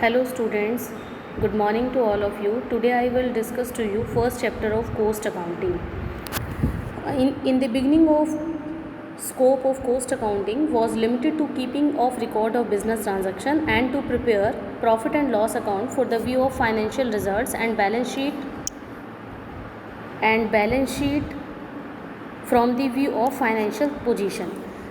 Hello students, good morning to all of you. Today I will discuss to you first chapter of cost accounting. In the beginning of scope of cost accounting was limited to keeping of record of business transaction and to prepare profit and loss account for the view of financial results and balance sheet from the view of financial position.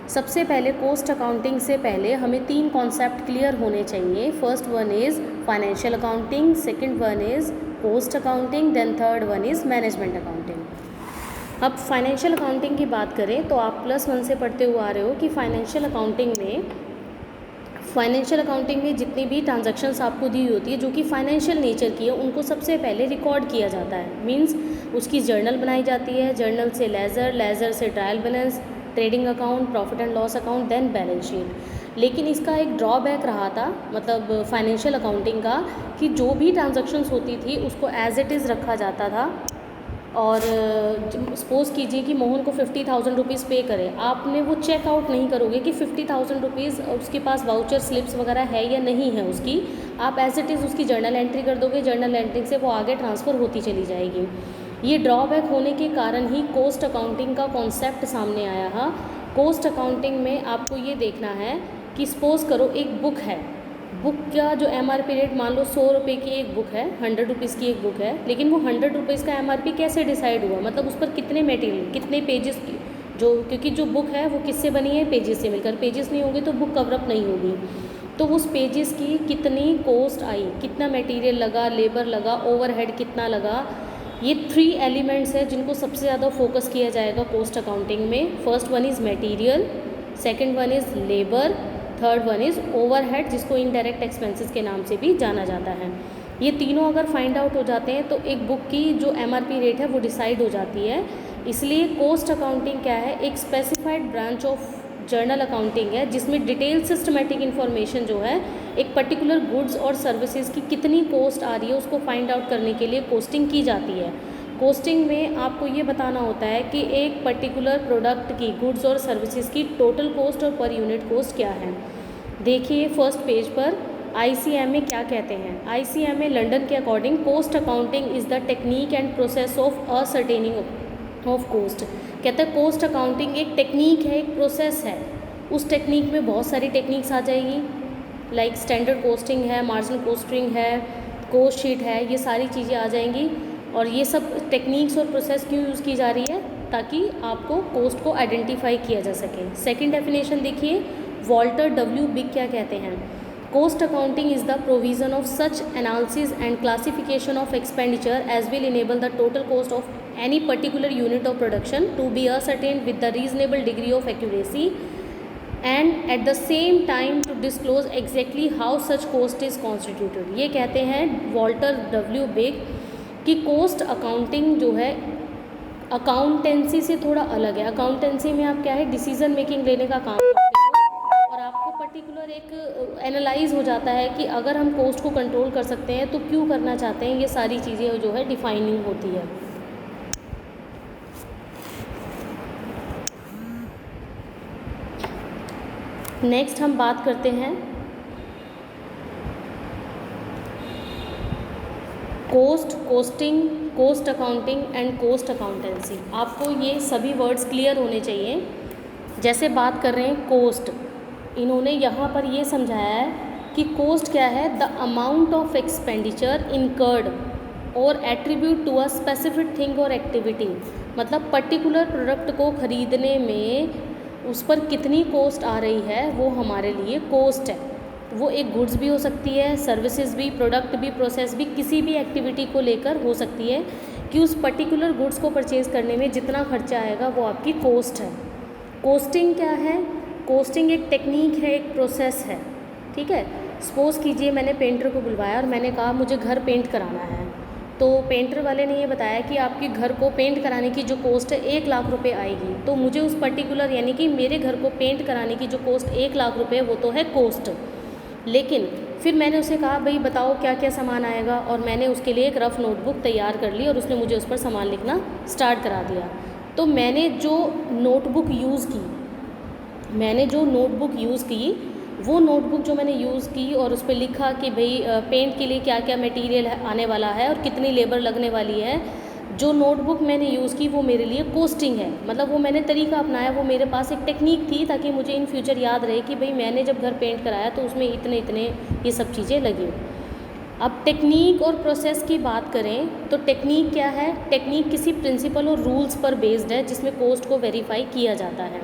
सबसे पहले coast accounting से पहले हमें 3 concept clear होने चाहिए. First one is financial accounting, second one is cost accounting, then third one is management accounting. अब financial accounting की बात करें तो आप +1 से पढ़ते हुए आ रहे हो कि फाइनेंशियल अकाउंटिंग में जितनी भी ट्रांजैक्शंस आपको दी होती है जो कि फाइनेंशियल नेचर की है उनको सबसे पहले रिकॉर्ड किया जाता है. मींस उसकी जर्नल बनाई जाती है, जर्नल से लेज़र से trial balance, trading account, profit and loss account, then balance sheet. लेकिन इसका एक ड्रॉबैक रहा था मतलब फाइनेंशियल अकाउंटिंग का कि जो भी ट्रांजैक्शंस होती थी उसको एज इट इज़ रखा जाता था. और सपोज़ कीजिए कि मोहन को 50,000 रुपीज़ पे करे, आपने वो चेकआउट नहीं करोगे कि 50,000 रुपीज़ उसके पास वाउचर स्लिप्स वगैरह है या नहीं है उसकी. आप एज इट इज़ उसकी जर्नल एंट्री कर दोगे, जर्नल एंट्री से वो आगे ट्रांसफ़र होती चली जाएगी. ये ड्रॉबैक होने के कारण ही कोस्ट अकाउंटिंग का कॉन्सेप्ट सामने आया है. कोस्ट अकाउंटिंग में आपको ये देखना है कि सपोज़ करो एक बुक है, बुक का जो MRP रेट मान लो 100 रुपये की एक बुक है, 100 रुपीज़ की एक बुक है, लेकिन वो 100 रुपीज़ का MRP कैसे डिसाइड हुआ, मतलब उस पर कितने मटेरियल कितने पेजेस की क्योंकि जो बुक है वो किससे बनी है, पेजेस से मिलकर. पेजेस नहीं होंगे तो बुक कवरअप नहीं होगी. तो उस पेजेस की कितनी कॉस्ट आई, कितना मटेरियल लगा, लेबर लगा, ओवरहेड कितना लगा, ये 3 एलिमेंट्स हैं जिनको सबसे ज़्यादा फोकस किया जाएगा कोस्ट अकाउंटिंग में. First one is material, second one is labour, third one is overhead जिसको इनडायरेक्ट एक्सपेंसेस के नाम से भी जाना जाता है. ये तीनों अगर फाइंड आउट हो जाते हैं तो एक बुक की जो MRP रेट है वो डिसाइड हो जाती है. इसलिए कोस्ट अकाउंटिंग क्या है, एक specified branch of journal accounting है जिसमें डिटेल सिस्टमेटिक इन्फॉर्मेशन जो है एक पर्टिकुलर गुड्स और सर्विसेज की कितनी कॉस्ट आ रही है उसको फाइंड आउट करने के लिए कोस्टिंग की जाती है. कोस्टिंग में आपको ये बताना होता है कि एक पर्टिकुलर प्रोडक्ट की, गुड्स और सर्विसेज की टोटल कॉस्ट और पर यूनिट कॉस्ट क्या है. देखिए फर्स्ट पेज पर ICMA क्या कहते हैं. ICMA लंदन के according cost accounting is the technique and process of ascertaining of cost. कहते हैं कोस्ट अकाउंटिंग एक टेक्निक है, एक प्रोसेस है. उस टेक्निक में बहुत सारी टेक्निक्स आ जाएगी, लाइक स्टैंडर्ड कोस्टिंग है, मार्जिनल कोस्टिंग है, कोस्ट शीट है, ये सारी चीज़ें आ जाएंगी. और ये सब टेक्निक्स और प्रोसेस क्यों यूज़ की जा रही है, ताकि आपको कोस्ट को आइडेंटिफाई किया जा सके. सेकंड डेफिनेशन देखिए, वॉल्टर W. बिग क्या कहते हैं. Cost accounting is the provision of such analysis and classification of expenditure as will enable the total cost of any particular unit of production to be ascertained with the reasonable degree of accuracy and at the same time to disclose exactly how such cost is constituted. ये कहते हैं Walter W. Big कि coast accounting जो है accountancy से थोड़ा अलग है. अकाउंटेंसी में आप क्या है, डिसीजन मेकिंग लेने का काम करते हो और आपको पर्टिकुलर एक एनालाइज हो जाता है कि अगर हम कोस्ट को कंट्रोल कर सकते हैं तो क्यों करना चाहते हैं. ये सारी चीज़ें जो है डिफाइनिंग होती है. नेक्स्ट हम बात करते हैं costing, cost accounting and cost accountancy. आपको ये सभी वर्ड्स क्लियर होने चाहिए. जैसे बात कर रहे हैं कोस्ट, इन्होंने यहाँ पर ये समझाया है कि कोस्ट क्या है, the amount of expenditure incurred or attribute to a specific thing or activity. मतलब पर्टिकुलर प्रोडक्ट को खरीदने में उस पर कितनी कॉस्ट आ रही है वो हमारे लिए कॉस्ट है. वो एक गुड्स भी हो सकती है, सर्विसेज भी, प्रोडक्ट भी, प्रोसेस भी, किसी भी एक्टिविटी को लेकर हो सकती है कि उस पर्टिकुलर गुड्स को परचेज़ करने में जितना खर्चा आएगा वो आपकी कॉस्ट है. कोस्टिंग क्या है, कोस्टिंग एक टेक्निक है, एक प्रोसेस है. ठीक है, सपोज़ कीजिए मैंने पेंटर को बुलवाया और मैंने कहा मुझे घर पेंट कराना है. तो पेंटर वाले ने ये बताया कि आपके घर को पेंट कराने की जो कॉस्ट है 1 लाख रुपए आएगी. तो मुझे उस पर्टिकुलर यानी कि मेरे घर को पेंट कराने की जो कॉस्ट 1 लाख रुपए वो तो है कॉस्ट. लेकिन फिर मैंने उसे कहा भाई बताओ क्या क्या सामान आएगा, और मैंने उसके लिए एक रफ़ नोटबुक तैयार कर ली और उसने मुझे उस पर सामान लिखना स्टार्ट करा दिया. तो मैंने जो नोटबुक यूज़ की वो नोटबुक जो मैंने यूज़ की और उस पर लिखा कि भाई पेंट के लिए क्या क्या मटेरियल आने वाला है और कितनी लेबर लगने वाली है, जो नोटबुक मैंने यूज़ की वो मेरे लिए कोस्टिंग है। मतलब वो मैंने तरीका अपनाया, वो मेरे पास एक टेक्निक थी ताकि मुझे इन फ्यूचर याद रहे कि भाई मैंने जब घर पेंट कराया तो उसमें इतने इतने ये सब चीज़ें लगी। अब टेक्निक और प्रोसेस की बात करें तो टेक्निक क्या है? टेक्निक किसी प्रिंसिपल और रूल्स पर बेस्ड है जिसमें कोस्ट को वेरीफाई किया जाता है।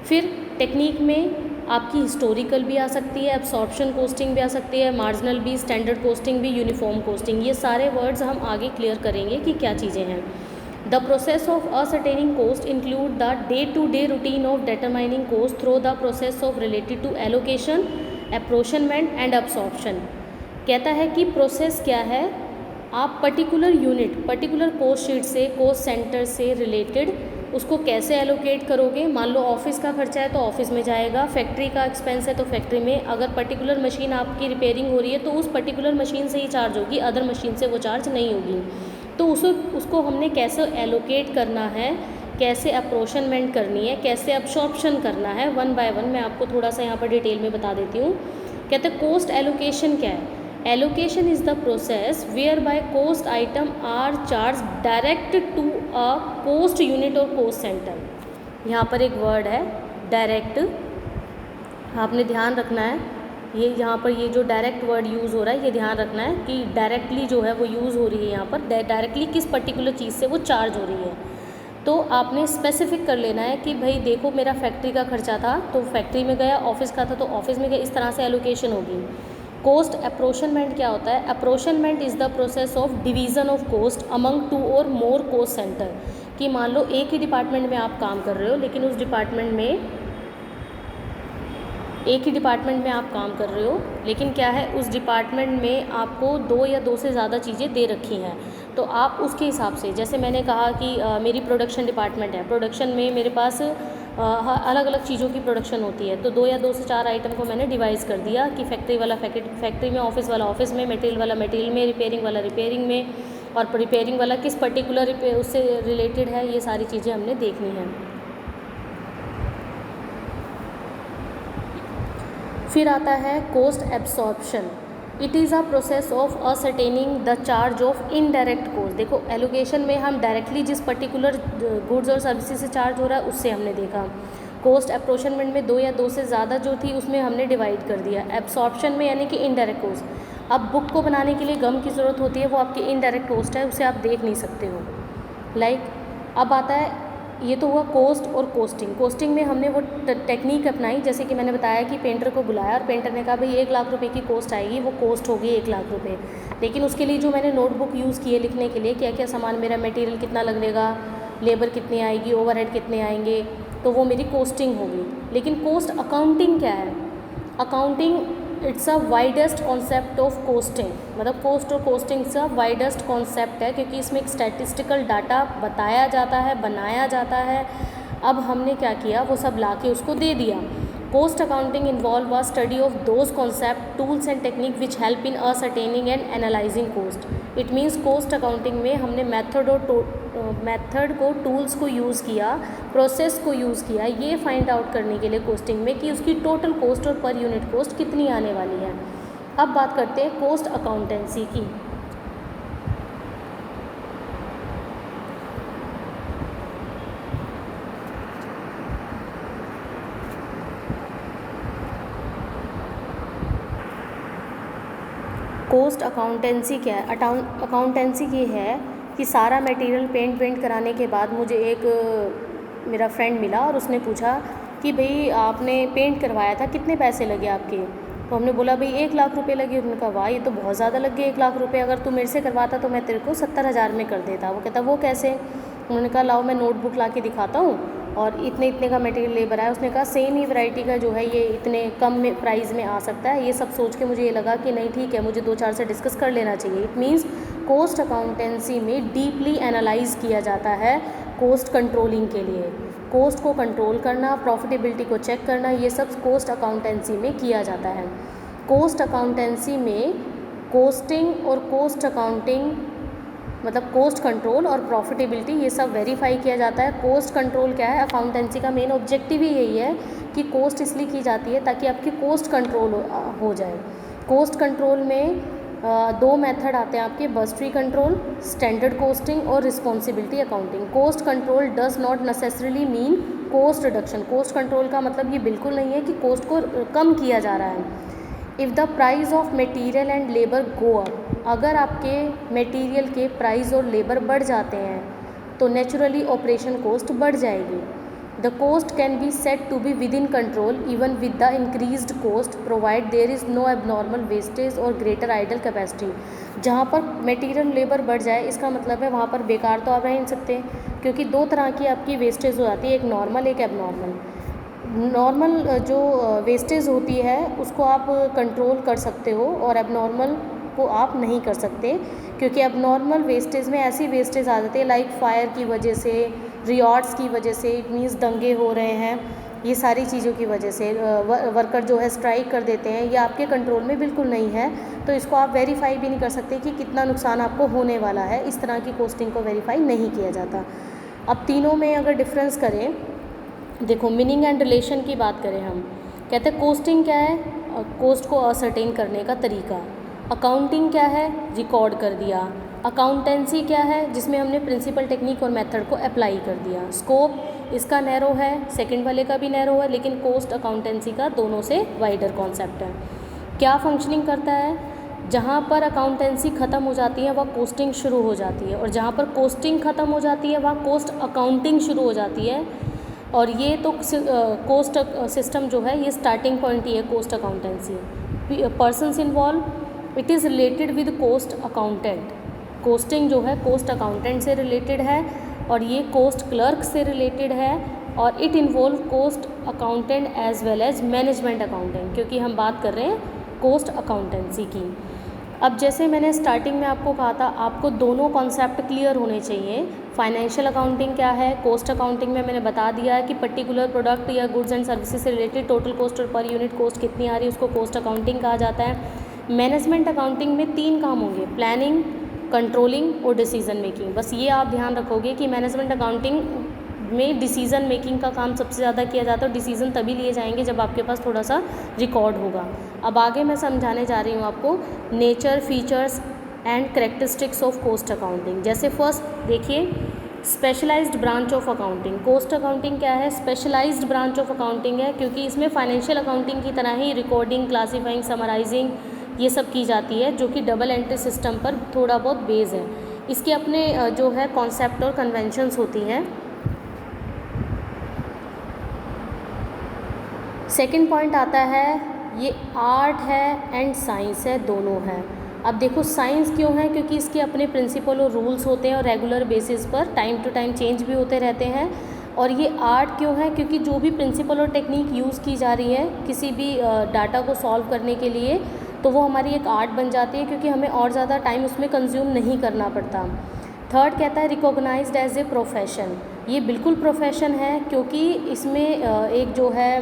फिर टेक्निक में आपकी हिस्टोरिकल भी आ सकती है, एब्सॉर्प्शन कोस्टिंग भी आ सकती है, मार्जिनल भी, स्टैंडर्ड कोस्टिंग भी, यूनिफॉर्म कोस्टिंग, ये सारे वर्ड्स हम आगे क्लियर करेंगे कि क्या चीज़ें हैं। The process of ascertaining cost include the day to day routine of determining cost through the process of related to allocation, apportionment and absorption. कहता है कि प्रोसेस क्या है, आप particular unit, particular cost sheet से, कोस्ट सेंटर से related उसको कैसे एलोकेट करोगे। मान लो ऑफिस का खर्चा है तो ऑफिस में जाएगा, फैक्ट्री का एक्सपेंस है तो फैक्ट्री में, अगर पर्टिकुलर मशीन आपकी रिपेयरिंग हो रही है तो उस पर्टिकुलर मशीन से ही चार्ज होगी, अदर मशीन से वो चार्ज नहीं होगी। तो उसको हमने कैसे एलोकेट करना है, कैसे अप्रोशनमेंट करनी है, कैसे अब्सॉर्प्शन करना है, वन बाय वन मैं आपको थोड़ा सा यहाँ पर डिटेल में बता देती हूँ। कहते हैं कोस्ट एलोकेशन क्या है? Allocation is the process whereby cost item are charge direct to a cost unit और कोस्ट सेंटर। यहाँ पर एक वर्ड है डायरेक्ट, आपने ध्यान रखना है, ये यहाँ पर ये जो डायरेक्ट वर्ड यूज़ हो रहा है ये ध्यान रखना है कि डायरेक्टली जो है वो यूज़ हो रही है यहाँ पर, डायरेक्टली किस पर्टिकुलर चीज़ से वो चार्ज हो रही है। तो आपने स्पेसिफिक कर लेना है कि भाई देखो मेरा फैक्ट्री का खर्चा था तो फैक्ट्री में गया, ऑफिस का था तो ऑफिस में गया, इस तरह से एलोकेशन होगी। कोस्ट अप्रोशनमेंट क्या होता है? Apportionment is the process of division of cost among two or more coast centre. कि मान लो एक ही डिपार्टमेंट में आप काम कर रहे हो, लेकिन उस डिपार्टमेंट में एक ही डिपार्टमेंट में आप काम कर रहे हो, लेकिन क्या है उस डिपार्टमेंट में आपको दो या दो से ज़्यादा चीज़ें दे रखी हैं, तो आप उसके हिसाब से, जैसे मैंने कहा कि मेरी प्रोडक्शन डिपार्टमेंट है, प्रोडक्शन में मेरे पास अलग अलग चीज़ों की प्रोडक्शन होती है, तो दो या दो से चार आइटम को मैंने डिवाइस कर दिया कि फैक्ट्री वाला फैक्ट्री में, ऑफिस वाला ऑफिस में, मटेरियल वाला मटेरियल में, रिपेयरिंग वाला रिपेयरिंग में, और रिपेयरिंग वाला किस पर्टिकुलर उससे रिलेटेड है, ये सारी चीज़ें हमने देखनी हैं। फिर आता है cost absorption. It is a process of ascertaining the charge of indirect cost. देखो एलोकेशन में हम डायरेक्टली जिस पर्टिकुलर गुड्स और सर्विसेज से चार्ज हो रहा है उससे हमने देखा। कोस्ट अप्रोशनमेंट में दो या दो से ज़्यादा जो थी उसमें हमने डिवाइड कर दिया। एब्सॉर्प्शन में यानी कि इनडायरेक्ट कोस्ट। अब बुक को बनाने के लिए गम की ज़रूरत होती है, वो आपकी इनडायरेक्ट कोस्ट है, उसे आप देख नहीं सकते हो। अब आता है, ये तो हुआ कोस्ट और कोस्टिंग। कोस्टिंग में हमने वो टेक्निक अपनाई, जैसे कि मैंने बताया कि पेंटर को बुलाया और पेंटर ने कहा भाई 1 लाख रुपए की कोस्ट आएगी, वो कोस्ट होगी 1 लाख रुपए। लेकिन उसके लिए जो मैंने नोटबुक यूज़ की है लिखने के लिए, क्या क्या सामान मेरा, मटेरियल कितना लगेगा, लेबर कितनी आएगी, ओवरहेड कितने आएंगे, तो वो मेरी कोस्टिंग होगी। लेकिन कोस्ट अकाउंटिंग क्या है? Accounting it's a widest concept of costing. मतलब कोस्ट और कोस्टिंग का वाइडेस्ट कॉन्सेप्ट है, क्योंकि इसमें एक स्टैटिस्टिकल डाटा बताया जाता है, बनाया जाता है। अब हमने क्या किया, वो सब ला के उसको दे दिया। Cost accounting involve a study of those concept, tools and technique which help in ascertaining and analysing cost. It means cost accounting में हमने मेथड को, टूल्स को यूज़ किया, प्रोसेस को यूज़ किया, ये फाइंड आउट करने के लिए कोस्टिंग में कि उसकी टोटल कोस्ट और पर यूनिट कोस्ट कितनी आने वाली है। अब बात करते हैं कोस्ट अकाउंटेंसी की। कोस्ट अकाउंटेंसी क्या है? अकाउंटेंसी ये है कि सारा मटेरियल पेंट कराने के बाद मुझे एक मेरा फ्रेंड मिला और उसने पूछा कि भाई आपने पेंट करवाया था, कितने पैसे लगे आपके? तो हमने बोला भाई 1 लाख रुपए लगे। उन्होंने कहा वाह, ये तो बहुत ज़्यादा लग गए 1 लाख रुपए, अगर तू मेरे से करवाता तो मैं तेरे को 70,000 में कर देता। वो कहता वो कैसे? उन्होंने कहा लाओ मैं नोटबुक ला के दिखाता हूँ और इतने इतने का मटेरियल लेबर है। उसने कहा सेम ही वैरायटी का जो है ये इतने कम में प्राइस में आ सकता है। ये सब सोच के मुझे ये लगा कि नहीं ठीक है, मुझे 2-4 से डिस्कस कर लेना चाहिए। इट मीन्स कोस्ट अकाउंटेंसी में डीपली एनालाइज किया जाता है कोस्ट कंट्रोलिंग के लिए। कोस्ट को कंट्रोल करना, प्रॉफिटेबिलिटी को चेक करना, ये सब कोस्ट अकाउंटेंसी में किया जाता है। कोस्ट अकाउंटेंसी में कोस्टिंग और कोस्ट अकाउंटिंग मतलब कोस्ट कंट्रोल और प्रॉफिटेबिलिटी, ये सब वेरीफाई किया जाता है। कोस्ट कंट्रोल क्या है, अकाउंटेंसी का मेन ऑब्जेक्टिव ही यही है कि कोस्ट इसलिए की जाती है ताकि आपकी कोस्ट कंट्रोल हो जाए। कोस्ट कंट्रोल में दो मेथड आते हैं आपके, बर्सरी कंट्रोल, स्टैंडर्ड कोस्टिंग और responsibility accounting. Cost control does not necessarily mean cost reduction. Cost control का मतलब ये बिल्कुल नहीं है कि कोस्ट को कम किया जा रहा है। If the price of material and labour go up, अगर आपके मटेरियल के प्राइस और लेबर बढ़ जाते हैं तो नेचुरली ऑपरेशन कॉस्ट बढ़ जाएगी। The cost can be set to be within control even with the increased cost provide there is no abnormal wastage और ग्रेटर आइडल कैपेसिटी। जहाँ पर मटेरियल लेबर बढ़ जाए इसका मतलब है वहाँ पर बेकार तो आप रह नहीं सकते, क्योंकि दो तरह की आपकी वेस्टेज हो जाती है, एक नॉर्मल एक एबनॉर्मल। नॉर्मल जो वेस्टेज होती है उसको आप कंट्रोल कर सकते हो और एबनॉर्मल को आप नहीं कर सकते, क्योंकि एबनॉर्मल वेस्टेज में ऐसी वेस्टेज आ जाती है लाइक फायर की वजह से, रियॉट्स की वजह से, इट मीन्स दंगे हो रहे हैं, ये सारी चीज़ों की वजह से वर्कर जो है स्ट्राइक कर देते हैं, ये आपके कंट्रोल में बिल्कुल नहीं है, तो इसको आप वेरीफाई भी नहीं कर सकते कि कितना नुकसान आपको होने वाला है। इस तरह की कोस्टिंग को वेरीफाई नहीं किया जाता। अब तीनों में अगर डिफरेंस करें, देखो मीनिंग एंड रिलेशन की बात करें हम, कहते हैं कोस्टिंग क्या है, कोस्ट को असर्टेन करने का तरीका। अकाउंटिंग क्या है, रिकॉर्ड कर दिया। अकाउंटेंसी क्या है, जिसमें हमने प्रिंसिपल टेक्निक और मेथड को अप्लाई कर दिया। स्कोप इसका नैरो है, सेकंड वाले का भी नैरो है, लेकिन कोस्ट अकाउंटेंसी का दोनों से वाइडर कॉन्सेप्ट है। क्या फंक्शनिंग करता है, जहाँ पर अकाउंटेंसी ख़त्म हो जाती है वह कोस्टिंग शुरू हो जाती है, और जहाँ पर कोस्टिंग ख़त्म हो जाती है वह कोस्ट अकाउंटिंग शुरू हो जाती है। और ये तो कोस्ट सिस्टम जो है ये स्टार्टिंग पॉइंट ही है cost accountancy. Persons involve, it is related with cost accountant. Costing जो है कोस्ट अकाउंटेंट से रिलेटेड है और ये कोस्ट क्लर्क से रिलेटेड है, और it involve cost accountant as well as management accountant, क्योंकि हम बात कर रहे हैं कोस्ट अकाउंटेंसी की। अब जैसे मैंने स्टार्टिंग में आपको कहा था, आपको दोनों कॉन्सेप्ट क्लियर होने चाहिए। फाइनेंशियल अकाउंटिंग क्या है, कोस्ट अकाउंटिंग में मैंने बता दिया है कि पर्टिकुलर प्रोडक्ट या गुड्स एंड सर्विसेज से रिलेटेड टोटल कॉस्ट और पर यूनिट कॉस्ट कितनी आ रही है उसको कोस्ट अकाउंटिंग कहा जाता है। मैनेजमेंट अकाउंटिंग में 3 काम होंगे, प्लानिंग, कंट्रोलिंग और डिसीजन मेकिंग। बस ये आप ध्यान रखोगे कि मैनेजमेंट अकाउंटिंग में डिसीज़न मेकिंग का काम सबसे ज़्यादा किया जाता है, और डिसीज़न तभी लिए जाएंगे जब आपके पास थोड़ा सा रिकॉर्ड होगा। अब आगे मैं समझाने जा रही हूँ आपको nature, features and characteristics of cost accounting. जैसे फर्स्ट देखिए, specialised branch of accounting. Cost accounting क्या है, स्पेशलाइज्ड ब्रांच ऑफ अकाउंटिंग है, क्योंकि इसमें फाइनेंशियल अकाउंटिंग की तरह ही रिकॉर्डिंग, क्लासीफाइंग, समराइजिंग ये सब की जाती है, जो कि डबल एंट्री सिस्टम पर थोड़ा बहुत बेस है। इसके अपने जो है कॉन्सेप्ट और कन्वेंशंस होती हैं। सेकंड पॉइंट आता है, ये आर्ट है एंड साइंस है, दोनों है। अब देखो साइंस क्यों है, क्योंकि इसके अपने प्रिंसिपल और रूल्स होते हैं और रेगुलर बेसिस पर टाइम टू टाइम चेंज भी होते रहते हैं। और ये आर्ट क्यों है, क्योंकि जो भी प्रिंसिपल और टेक्निक यूज़ की जा रही है किसी भी डाटा को सॉल्व करने के लिए, तो वो हमारी एक आर्ट बन जाती है, क्योंकि हमें और ज़्यादा टाइम उसमें कंज्यूम नहीं करना पड़ता। थर्ड कहता है रिकॉग्नाइज्ड एज ए प्रोफेशन। ये बिल्कुल प्रोफेशन है, क्योंकि इसमें एक जो है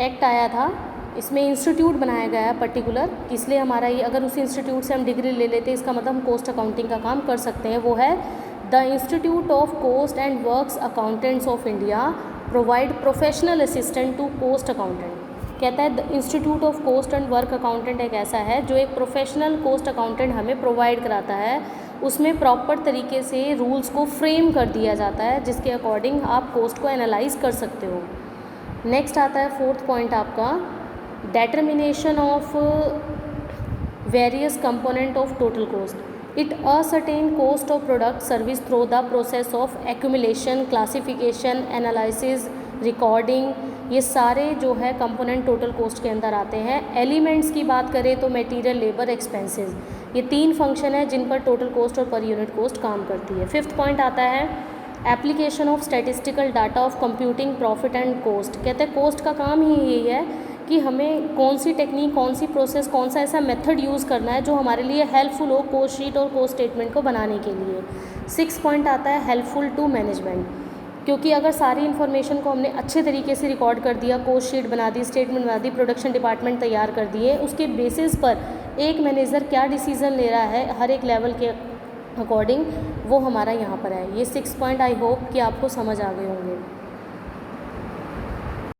एक्ट आया था, इसमें इंस्टीट्यूट बनाया गया है पर्टिकुलर, इसलिए हमारा ये, अगर उस इंस्टीट्यूट से हम डिग्री ले लेते हैं इसका मतलब हम कोस्ट अकाउंटिंग का काम कर सकते हैं। वो है the institute of cost and works accountants of India provide professional assistant to cost accountant. कहता है the institute of cost and work accountant एक ऐसा है जो एक प्रोफेशनल कोस्ट अकाउंटेंट हमें प्रोवाइड कराता है। उसमें प्रॉपर तरीके से रूल्स को फ्रेम कर दिया जाता है, जिसके अकॉर्डिंग आप कोस्ट को एनालाइज कर सकते हो। नेक्स्ट आता है फोर्थ पॉइंट आपका, determination of various component of total cost. It ascertain cost of product service through the process of accumulation, classification, analysis, recording। ये सारे जो है कंपोनेंट टोटल कोस्ट के अंदर आते हैं। एलिमेंट्स की बात करें तो मटेरियल, लेबर, एक्सपेंसेस, ये 3 फंक्शन है जिन पर टोटल कोस्ट और पर यूनिट कोस्ट काम करती है। फिफ्थ पॉइंट आता है application of statistical data of computing profit and cost. कहते हैं कोस्ट का काम ही यही है कि हमें कौन सी टेक्निक, कौन सी प्रोसेस, कौन सा ऐसा मेथड यूज़ करना है जो हमारे लिए हेल्पफुल हो कोस्ट शीट और कोस्ट स्टेटमेंट को बनाने के लिए। 6 पॉइंट आता है हेल्पफुल टू मैनेजमेंट, क्योंकि अगर सारी इन्फॉर्मेशन को हमने अच्छे तरीके से रिकॉर्ड कर दिया, कोस्ट शीट बना दी, स्टेटमेंट बना दी, प्रोडक्शन डिपार्टमेंट तैयार कर दिए, उसके बेसिस पर एक मैनेजर क्या डिसीज़न ले रहा है हर एक लेवल के अकॉर्डिंग वो हमारा यहाँ पर है। ये 6 पॉइंट आई होप कि आपको समझ आ गए होंगे।